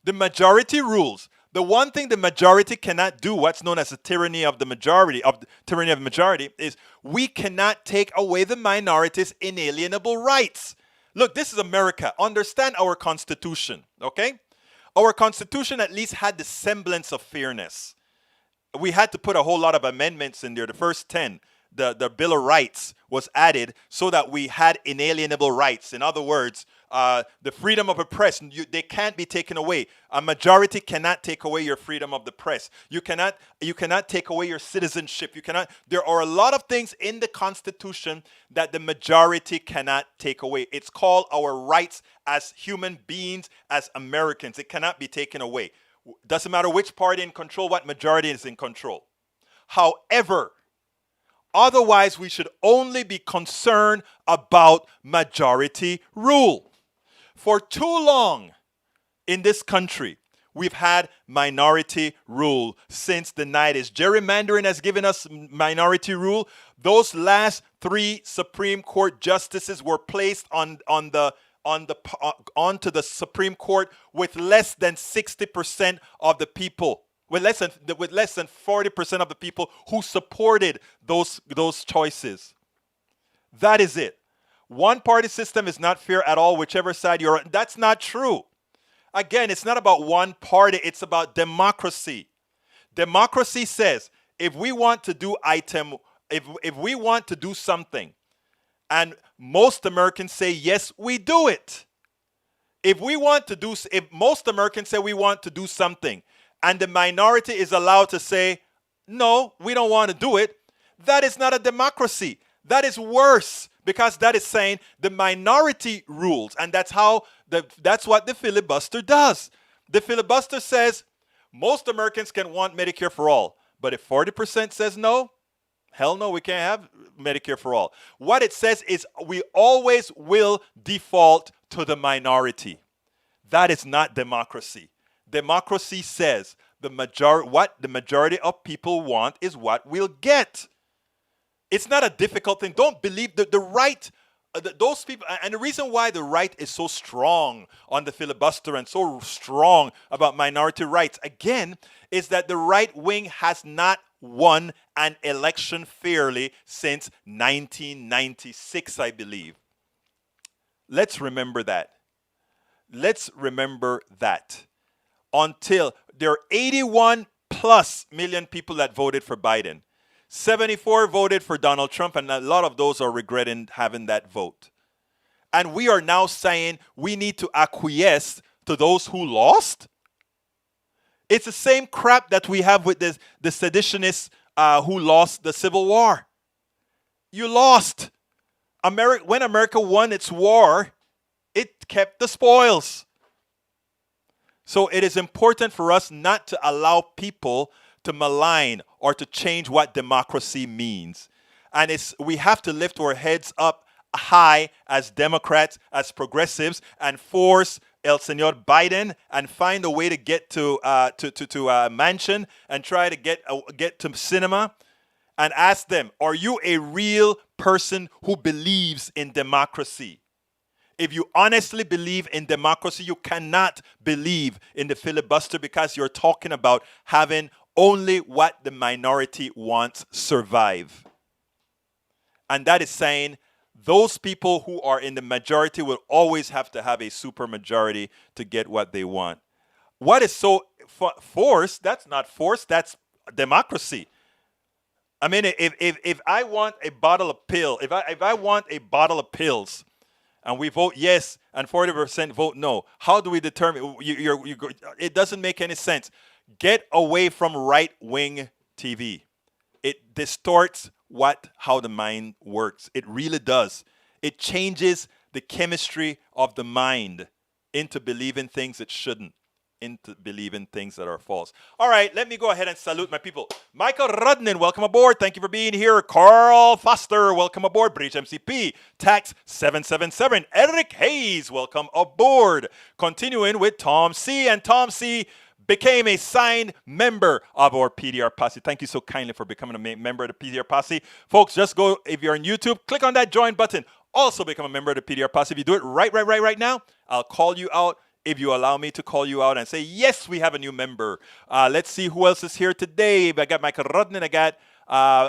the majority rules. The one thing the majority cannot do, what's known as the tyranny of the majority, is we cannot take away the minority's inalienable rights. Look, this is America. Understand our Constitution, okay? Our Constitution at least had the semblance of fairness. We had to put a whole lot of amendments in there. The first 10, the Bill of Rights was added so that we had inalienable rights. In other words, the freedom of the press, they can't be taken away. A majority cannot take away your freedom of the press. You cannot take away your citizenship. There are a lot of things in the Constitution that the majority cannot take away. It's called our rights as human beings, as Americans. It cannot be taken away. Doesn't matter which party in control, what majority is in control. However, otherwise we should only be concerned about majority rule. For too long in this country, we've had minority rule since the 90s. Gerrymandering has given us minority rule. Those last 3 Supreme Court justices were placed onto the Supreme Court with less than 60% of the people, with less than 40% of the people who supported those choices. That is it. One-party system is not fair at all, whichever side you're on. That's not true. Again, it's not about one party. It's about democracy. Democracy says if we want to do if we want to do something, and most Americans say yes, we do it. If most Americans say we want to do something, and the minority is allowed to say no, we don't want to do it, that is not a democracy. That is worse, because that is saying the minority rules, and that's what the filibuster does. The filibuster says most Americans can want Medicare for all, but if 40% says no, hell no, we can't have Medicare for all. What it says is we always will default to the minority. That is not democracy. Democracy says what the majority of people want is what we'll get. It's not a difficult thing. Don't believe the right, those people, and the reason why the right is so strong on the filibuster and so strong about minority rights, again, is that the right wing has not won an election fairly since 1996, I believe. Let's remember that. Let's remember that. Until there are 81 plus million people that voted for Biden. 74 voted for Donald Trump, and a lot of those are regretting having that vote. And we are now saying we need to acquiesce to those who lost? It's the same crap that we have with the seditionists who lost the Civil War. You lost. When America won its war, it kept the spoils. So it is important for us not to allow people to malign or to change what democracy means. And we have to lift our heads up high as Democrats, as progressives, and force El Señor Biden and find a way to get to a mansion and try to get to cinema and ask them, are you a real person who believes in democracy? If you honestly believe in democracy, you cannot believe in the filibuster, because you're talking about having only what the minority wants survive. And that is saying those people who are in the majority will always have to have a supermajority to get what they want. What is so forced? That's not forced. That's democracy. I mean, if I want a bottle of pill, if I want a bottle of pills, and we vote yes, and 40% vote no. How do we determine? It doesn't make any sense. Get away from right-wing TV. It distorts how the mind works. It really does. It changes the chemistry of the mind into believing things it shouldn't, into believing things that are false. All right, let me go ahead and salute my people. Michael Rudnin, welcome aboard. Thank you for being here. Carl Foster, welcome aboard. Breach MCP. Tax 777. Eric Hayes, welcome aboard. Continuing with Tom C. And Tom C. became a signed member of our PDR Posse. Thank you so kindly for becoming a member of the PDR Posse. Folks, just go, if you're on YouTube, click on that join button. Also become a member of the PDR Posse. If you do it right now, I'll call you out if you allow me to call you out and say, yes, we have a new member. Let's see who else is here today. I got Michael Rudnin. I got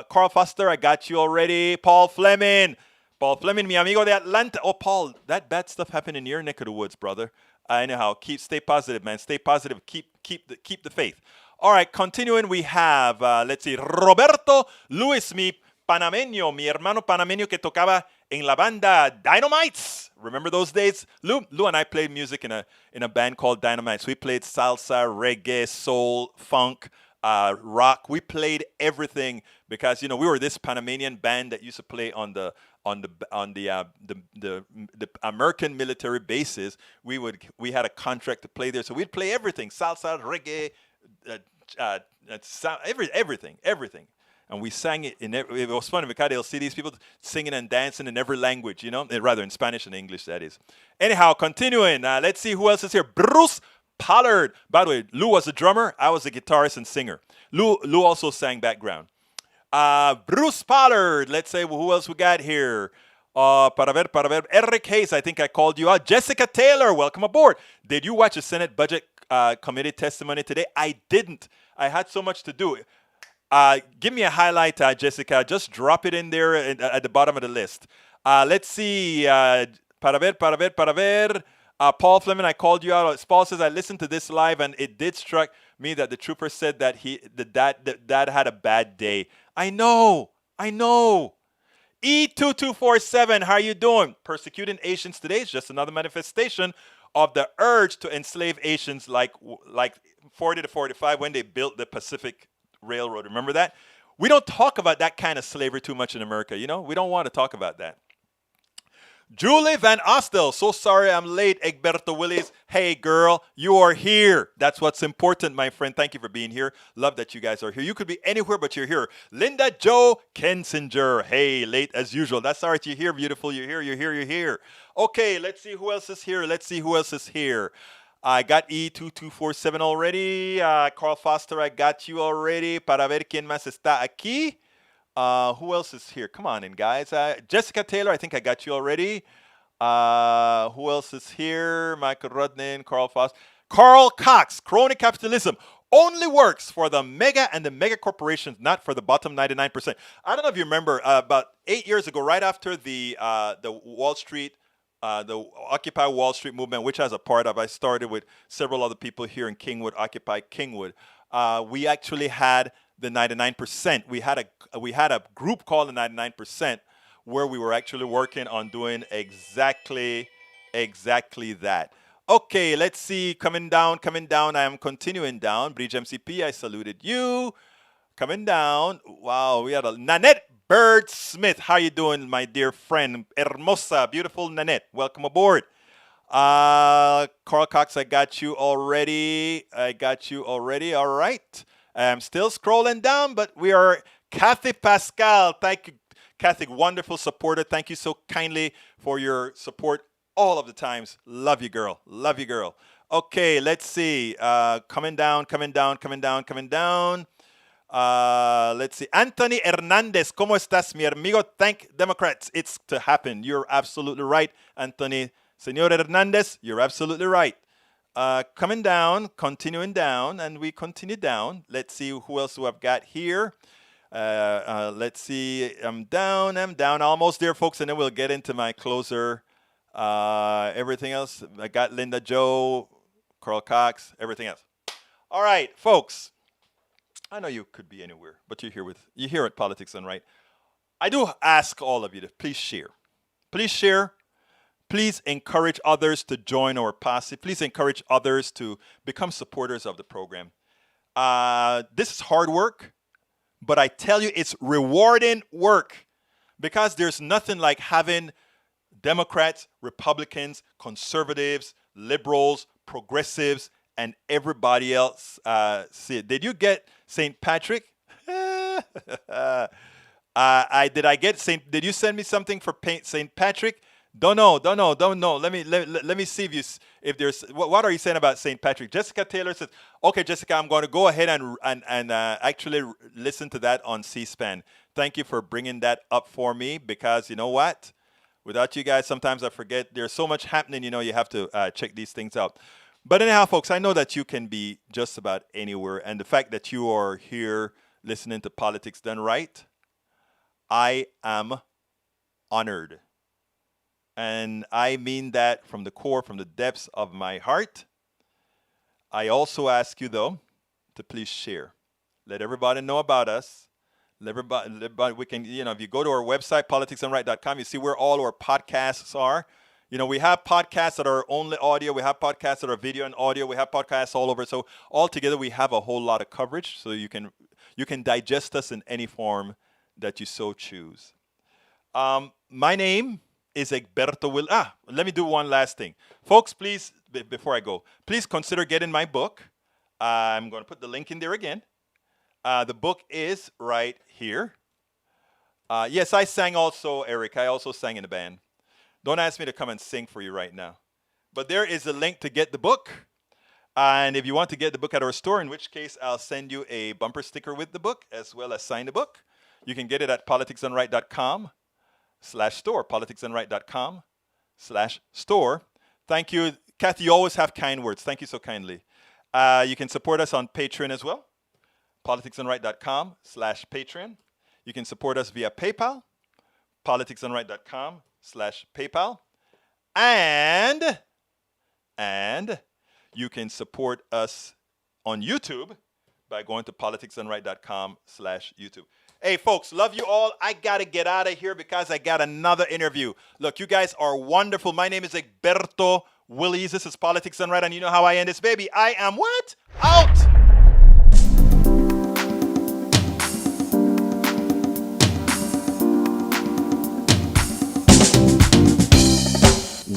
Carl Foster. I got you already. Paul Fleming. Paul Fleming, mi amigo de Atlanta. Oh, Paul, that bad stuff happened in your neck of the woods, brother. Anyhow, stay positive, man. Stay positive. Keep the faith. All right, continuing, we have, let's see, Roberto Luis, mi hermano panameño que tocaba en la banda Dynamites. Remember those days? Lou and I played music in a band called Dynamites. We played salsa, reggae, soul, funk, rock. We played everything because we were this Panamanian band that used to play on the American military bases. We had a contract to play there, so we'd play everything: salsa, reggae, everything. And we sang it it was funny because they'll see these people singing and dancing in every language, rather in Spanish and English, that is. Anyhow, continuing. Let's see who else is here. Bruce Pollard. By the way, Lou was a drummer. I was a guitarist and singer. Lou also sang background. Bruce Pollard. Let's say who else we got here. Para ver. Eric Hayes, I think I called you out. Jessica Taylor, welcome aboard. Did you watch the Senate Budget Committee testimony today? I didn't. I had so much to do. Give me a highlight, Jessica. Just drop it in there at the bottom of the list. Let's see. Para ver. Paul Fleming, I called you out. Paul says, I listened to this live, and it did struck me that the trooper said that the dad had a bad day. I know. E2247, how are you doing? Persecuting Asians today is just another manifestation of the urge to enslave Asians like 40 to 45 when they built the Pacific Railroad. Remember that? We don't talk about that kind of slavery too much in America. We don't want to talk about that. Julie Van Ostel, so sorry I'm late. Egberto Willis, hey girl, you are here. That's what's important, my friend. Thank you for being here. Love that you guys are here. You could be anywhere, but you're here. Linda Jo Kensinger, hey, late as usual. That's all right. You're here, beautiful. You're here. Okay, let's see who else is here. I got E2247 already. Carl Foster, I got you already. Para ver quién más está aquí. Who else is here? Come on in, guys. Jessica Taylor, I think I got you already. Who else is here? Michael Rudnin, Carl Foster. Carl Cox, crony capitalism only works for the mega and the mega corporations, not for the bottom 99%. I don't know if you remember, about 8 years ago, right after the Wall Street, the Occupy Wall Street movement, which I was a part of, I started with several other people here in Kingwood, Occupy Kingwood. We actually had the 99%. We had a group called the 99%, where we were actually working on doing exactly that. Okay, let's see. Coming down. I am continuing down. Bridge MCP, I saluted you. Coming down. Wow, we had a Nanette Bird Smith. How you doing, my dear friend? Hermosa, beautiful Nanette. Welcome aboard. Carl Cox, I got you already. All right. I'm still scrolling down, but we are Kathy Pascal. Thank you, Kathy. Wonderful supporter. Thank you so kindly for your support all of the times. Love you, girl. Okay, let's see. Coming down. Let's see. Anthony Hernandez, ¿cómo estás, mi amigo? Thank Democrats. It's to happen. You're absolutely right, Anthony. Señor Hernandez, you're absolutely right. Coming down, continuing down, and we continue down. Let's see who else I've got here. Let's see. I'm down, almost there, folks, and then we'll get into my closer. Everything else, I got Linda Jo, Carl Cox, everything else. All right, folks. I know you could be anywhere, but you're here at Politics Done Right. I do ask all of you to please share. Please encourage others to join our posse. Please encourage others to become supporters of the program. This is hard work, but I tell you, it's rewarding work because there's nothing like having Democrats, Republicans, conservatives, liberals, progressives, and everybody else see it. Did you get St. Patrick? Did you send me something for St. Patrick? Don't know. Let me see if there's what are you saying about St. Patrick? Jessica Taylor says, okay, Jessica, I'm going to go ahead and actually listen to that on C-SPAN. Thank you for bringing that up for me, because you know what? Without you guys, sometimes I forget. There's so much happening, you have to check these things out. But anyhow, folks, I know that you can be just about anywhere. And the fact that you are here listening to Politics Done Right, I am honored. And I mean that from the core, from the depths of my heart. I also ask you, though, to please share. Let everybody know about us. Let everybody, we can, if you go to our website, politicsdoneright.com, you see where all our podcasts are. We have podcasts that are only audio. We have podcasts that are video and audio. We have podcasts all over. So altogether, we have a whole lot of coverage. So you can digest us in any form that you so choose. My name is Egberto Will. Let me do one last thing. Folks, please, before I go, please consider getting my book. I'm going to put the link in there again. The book is right here. Yes, I sang also, Eric. I also sang in a band. Don't ask me to come and sing for you right now. But there is a link to get the book. And if you want to get the book at our store, in which case I'll send you a bumper sticker with the book, as well as sign the book. You can get it at politicsdoneright.com/store, politicsdoneright.com/store. Thank you. Kathy, you always have kind words. Thank you so kindly. You can support us on Patreon as well, politicsdoneright.com/Patreon. You can support us via PayPal, politicsdoneright.com/PayPal. And you can support us on YouTube by going to politicsdoneright.com/YouTube. Hey, folks, love you all. I got to get out of here because I got another interview. Look, you guys are wonderful. My name is Egberto Willies. This is Politics Done Right, and you know how I end this, baby. I am what? Out!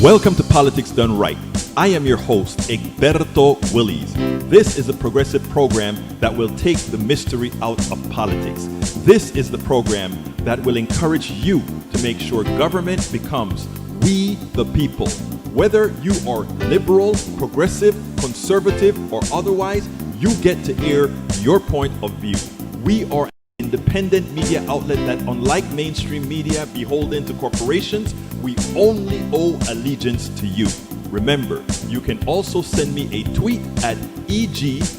Welcome to Politics Done Right. I am your host, Egberto Willies. This is a progressive program that will take the mystery out of politics. This is the program that will encourage you to make sure government becomes we the people. Whether you are liberal, progressive, conservative, or otherwise, you get to air your point of view. We are an independent media outlet that, unlike mainstream media beholden to corporations, we only owe allegiance to you. Remember, you can also send me a tweet at EGBERTOWILLIES.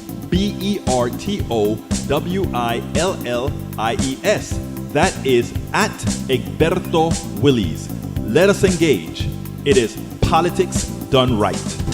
That is at Egberto Willies. Let us engage. It is Politics Done Right.